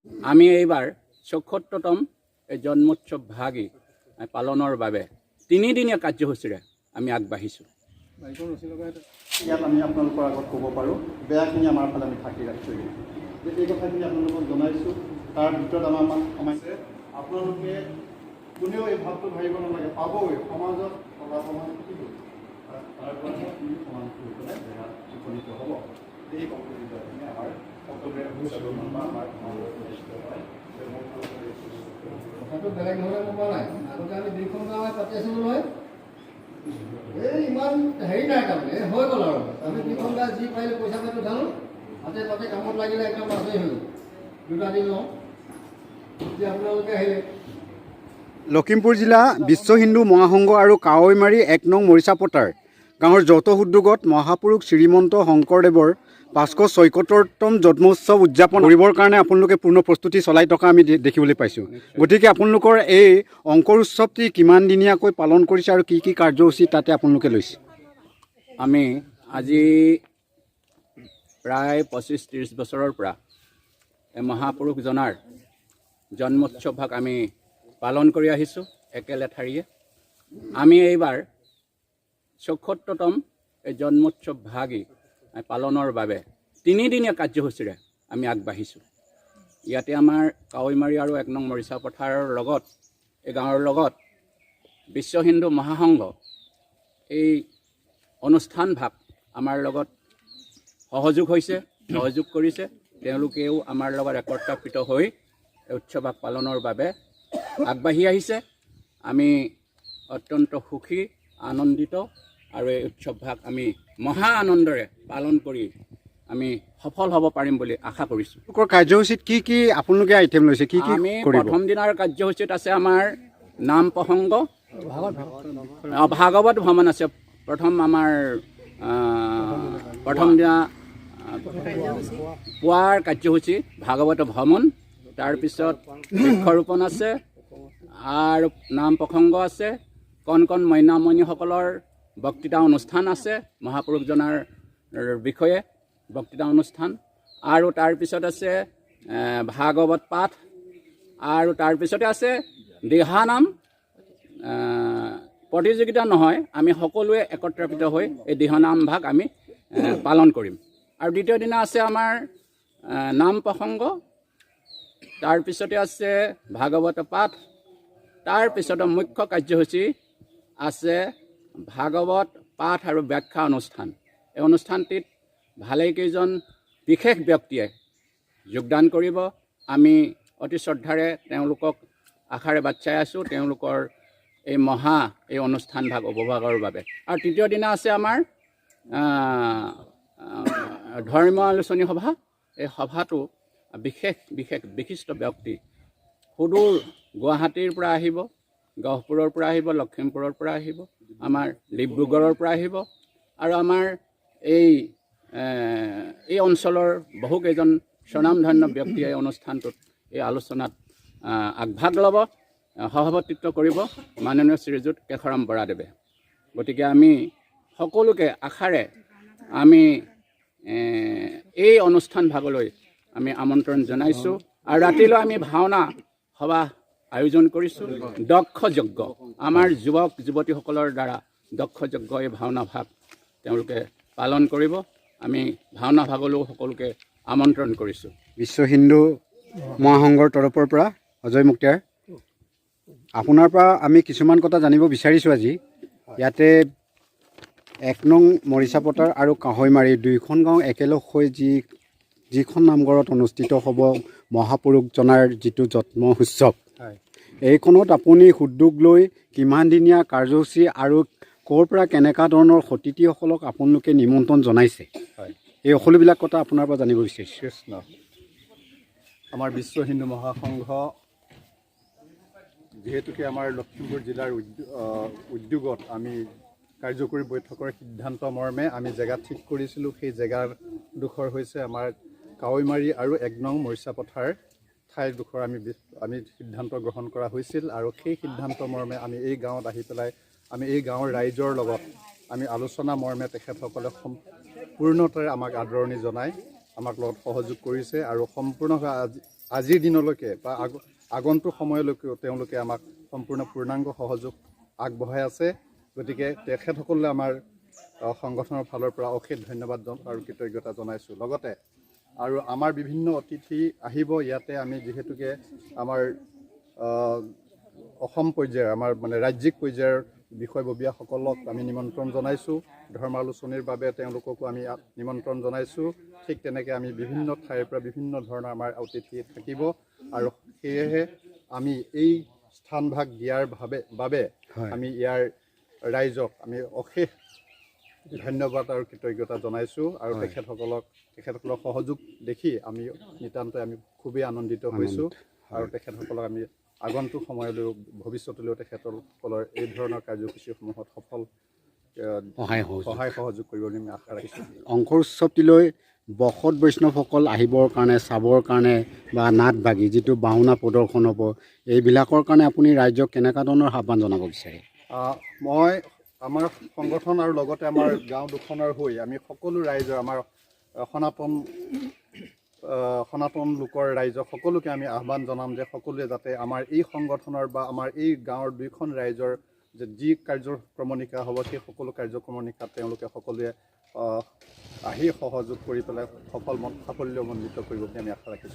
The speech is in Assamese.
আমি এইবাৰ ৭৪তম এই জন্মোৎসৱ ভাগি পালনৰ বাবে ৩ দিনীয়া কাৰ্যসূচীৰে আমি আগবাঢ়িছোঁ। ইয়াত আমি আপোনালোকৰ আগত ক'ব পাৰোঁ, বেয়াখিনি আমাৰ ফালে আমি থাকি ৰাখিছোঁ। এই কথাখিনি আপোনালোকক জনাইছোঁ। তাৰ ভিতৰত আমাৰ সোমাইছে, আপোনালোকে কোনেও এই ভাৱটো ভাবিব নালাগে, পাবই সমাজত কলা সমাজ থাকিব, তাৰ পৰা সমান কৰি পেলাই জেগাত উপনীত হ'ব। এই কম্পিটিশ্যনখিনি আমাৰ সকলোৰে আমাৰ কথাটো বেলেগ নহ'লে মই কোৱা নাই। আগতে আমি 2খন গাঁৱে পাতি আছিলোঁ নহয়, এই ইমান হেৰি নাই, তাৰমানে হৈ গ'ল আৰু আমি 2খন গাঁৱে যি পাৰিলে পইচা পাতি উঠালোঁ, তাতে কামত লাগিলে একদম আজৰি হৈ গ'ল। 2টা দিন লওঁ, এতিয়া আপোনালোকে আহিলে। লখিমপুৰ জিলা বিশ্ব হিন্দু মহাসংঘ আৰু কাৱৈমাৰী 1 নং মৰিচাপটাৰ গাঁৱৰ যৌথ উদ্যোগত মহাপুৰুষ শ্ৰীমন্ত শংকৰদেৱৰ 576তম জন্মোৎসৱ উদযাপন কৰিবৰ কাৰণে আপোনালোকে পূৰ্ণ প্ৰস্তুতি চলাই থকা আমি দেখিবলৈ পাইছোঁ। গতিকে আপোনালোকৰ এই অংকৰ উৎসৱটি কিমান দিনীয়াকৈ পালন কৰিছে আৰু কি কি কাৰ্যসূচী তাতে আপোনালোকে লৈছে? আমি আজি প্ৰায় 25-30 বছৰৰ পৰা এই মহাপুৰুষজনাৰ জন্মোৎসৱ ভাগ আমি পালন কৰি আহিছোঁ একেলেঠাৰিয়ে। আমি এইবাৰ ৭৪তম এই জন্মোৎসৱ ভাগি পালনৰ বাবে 3 দিনীয়া কাৰ্যসূচীৰে আমি আগবাঢ়িছোঁ। ইয়াতে আমাৰ কাৱৈমাৰী আৰু 1 নং মৰিচাপথাৰৰ লগত এই গাঁৱৰ লগত বিশ্ব হিন্দু মহাসংঘ এই অনুষ্ঠান ভাগ আমাৰ লগত সহযোগ কৰিছে। তেওঁলোকেও আমাৰ লগত একত্ৰিত হৈ এই উৎসৱ ভাগ পালনৰ বাবে আগবাঢ়ি আহিছে। আমি অত্যন্ত সুখী, আনন্দিত আৰু এই উৎসৱ ভাগ আমি মহা আনন্দৰে পালন কৰি আমি সফল হ'ব পাৰিম বুলি আশা কৰিছোঁ। কাৰ্যসূচীত কি কি আপোনালোকে আইটেম লৈছে, কি কি আমি কৰিব? প্ৰথম দিনাৰ কাৰ্যসূচীত আছে আমাৰ নাম প্ৰসংগ, ভাগৱত ভ্ৰমণ আছে। প্ৰথম দিনা পুৱাৰ কাৰ্যসূচী ভাগৱত ভ্ৰমণ, তাৰপিছত বৃক্ষৰোপণ আছে আৰু নাম প্ৰসংগ আছে, কণ কণ মইনামণিসকলৰ বক্তৃতা অনুষ্ঠান আছে, মহাপুৰুষজনাৰ বিষয়ে বক্তৃতা অনুষ্ঠান, আৰু তাৰপিছত আছে ভাগৱত পাঠ, আৰু তাৰপিছতে আছে দিহানাম প্ৰতিযোগিতা নহয়, আমি সকলোৱে একত্ৰিত হৈ এই দিহানাম ভাগ আমি পালন কৰিম। আৰু দ্বিতীয় দিনা আছে আমাৰ নাম প্ৰসংগ, তাৰপিছতে আছে ভাগৱত পাঠ, তাৰপিছতে মুখ্য কাৰ্যসূচী আছে ভাগৱত পাঠ আৰু ব্যাখ্যা অনুষ্ঠান। এই অনুষ্ঠানটিত ভালেকেইজন বিশেষ ব্যক্তিয়ে যোগদান কৰিব। আমি অতি শ্ৰদ্ধাৰে তেওঁলোকক আশাৰে বাট চাই আছোঁ, তেওঁলোকৰ এই অনুষ্ঠান ভাগ উপভোগৰ বাবে। আৰু তৃতীয় দিনা আছে আমাৰ ধৰ্মীয় আলোচনী সভা। এই সভাটো বিশিষ্ট ব্যক্তি সুদূৰ গুৱাহাটীৰ পৰা আহিব, গহপুৰৰ পৰা আহিব, লখিমপুৰৰ পৰা আহিব, আমাৰ ডিব্ৰুগড়ৰ পৰা আহিব, আৰু আমাৰ এই অঞ্চলৰ বহুকেইজন স্বনামধন্য ব্যক্তিয়ে এই অনুষ্ঠানটোত এই আলোচনাত আগভাগ ল'ব, সভাপতিত্ব কৰিব মাননীয় শ্ৰীযুত কেশৰাম বৰাদেৱে। গতিকে আমি সকলোকে আশাৰে আমি এই অনুষ্ঠান ভাগলৈ আমি আমন্ত্ৰণ জনাইছোঁ। আৰু ৰাতিলৈ আমি ভাওনা সভা আয়োজন কৰিছোঁ, দক্ষ যজ্ঞ, আমাৰ যুৱক যুৱতীসকলৰ দ্বাৰা দক্ষ যজ্ঞ এই ভাওনা ভাগ তেওঁলোকে পালন কৰিব। আমি ভাওনা ভাগলৈও সকলোকে আমন্ত্ৰণ কৰিছোঁ। বিশ্ব হিন্দু মহাসংঘৰ তৰফৰ পৰা অজয় মুক্তিয়াৰ, আপোনাৰ পৰা আমি কিছুমান কথা জানিব বিচাৰিছোঁ আজি। ইয়াতে 1 নং মৰিচাপটাৰ আৰু কাৱৈমাৰী 2খন গাঁও একেলগ হৈ যিখন নামঘৰত অনুষ্ঠিত হ'ব মহাপুৰুষজনাৰ যিটো জন্ম উৎসৱ, এইখনত আপুনি উদ্যোগ লৈ কিমান দিনীয়া কাৰ্যসূচী আৰু ক'ৰ পৰা কেনেকুৱা ধৰণৰ অতিথিসকলক আপোনালোকে নিমন্ত্ৰণ জনাইছে, এই সকলোবিলাক কথা আপোনাৰ পৰা জানিব বিচাৰিছোঁ। কৃষ্ণ, আমাৰ বিশ্ব হিন্দু মহাসংঘ যিহেতুকে আমাৰ লখিমপুৰ জিলাৰ উদ্যোগত আমি কাৰ্যকৰী বৈঠকৰ সিদ্ধান্ত মৰ্মে আমি জেগা ঠিক কৰিছিলোঁ। সেই জেগাডোখৰ হৈছে আমাৰ কাৱৈমাৰী আৰু 1 নং মৰিচাপথাৰ ঠাইডোখৰ আমি সিদ্ধান্ত গ্ৰহণ কৰা হৈছিল। আৰু সেই সিদ্ধান্ত মৰ্মে আমি এই গাঁৱত আহি পেলাই আমি এই গাঁৱৰ ৰাইজৰ লগত আমি আলোচনা মৰ্মে তেখেতসকলে সম্পূৰ্ণতাৰে আমাক আদৰণি জনাই আমাক লগত সহযোগ কৰিছে আৰু সম্পূৰ্ণভাৱে আজিৰ দিনলৈকে বা আগন্তুক সময়লৈকেও তেওঁলোকে আমাক সম্পূৰ্ণ পূৰ্ণাংগ সহযোগ আগবঢ়াই আছে। গতিকে তেখেতসকলে আমাৰ সংগঠনৰ ফালৰ পৰা অশেষ ধন্যবাদ আৰু কৃতজ্ঞতা জনাইছোঁ। লগতে আৰু আমাৰ বিভিন্ন অতিথি আহিব ইয়াতে। আমি যিহেতুকে আমাৰ অসম পৰ্যায়ৰ আমাৰ মানে ৰাজ্যিক পৰ্যায়ৰ বিষয়ববীয়াসকলক আমি নিমন্ত্ৰণ জনাইছোঁ। ধৰ্মালোচনীৰ বাবে তেওঁলোককো আমি নিমন্ত্ৰণ জনাইছোঁ। ঠিক তেনেকৈ আমি বিভিন্ন ঠাইৰ পৰা বিভিন্ন ধৰণৰ আমাৰ অতিথি থাকিব আৰু সেয়েহে আমি এই স্থানভাগ দিয়াৰ বাবে আমি ইয়াৰ ৰাইজক আমি অশেষ ধন্যবাদ আৰু কৃতজ্ঞতা জনাইছোঁ। আৰু তেখেতসকলৰ সহযোগ দেখি আমি নিতান্তই আমি খুবেই আনন্দিত হৈছোঁ। আৰু তেখেতসকলক আমি আগন্তুক সময়লৈ ভৱিষ্যতলৈও তেখেতসকলৰ এই ধৰণৰ কাৰ্যসূচীসমূহত সফল সহায় সহযোগ কৰিব বুলি আমি আশা ৰাখিছোঁ। অংকুৰ উৎসৱটিলৈ বসত বৈষ্ণৱসকল আহিবৰ কাৰণে, চাবৰ কাৰণে বা নাট বাগি যিটো বাওনা প্ৰদৰ্শন হ'ব, এইবিলাকৰ কাৰণে আপুনি ৰাইজক কেনেকুৱা ধৰণৰ আহ্বান জনাব বিচাৰে? মই আমাৰ সংগঠন আৰু লগতে আমাৰ গাঁও দুখনৰ হৈ আমি সকলো ৰাইজৰ আমাৰ সনাতন লোকৰ ৰাইজক সকলোকে আমি আহ্বান জনাম যে সকলোৱে যাতে আমাৰ এই সংগঠনৰ বা আমাৰ এই গাঁৱৰ দুইখন ৰাইজৰ যে যি কাৰ্যক্ৰমণিকা হ'ব সেই সকলো কাৰ্যক্ৰমণিকাত তেওঁলোকে সকলোৱে আহি সহযোগ কৰি পেলাই সাফল্যমণ্ডিত কৰিব বুলি আমি আশা ৰাখিছোঁ।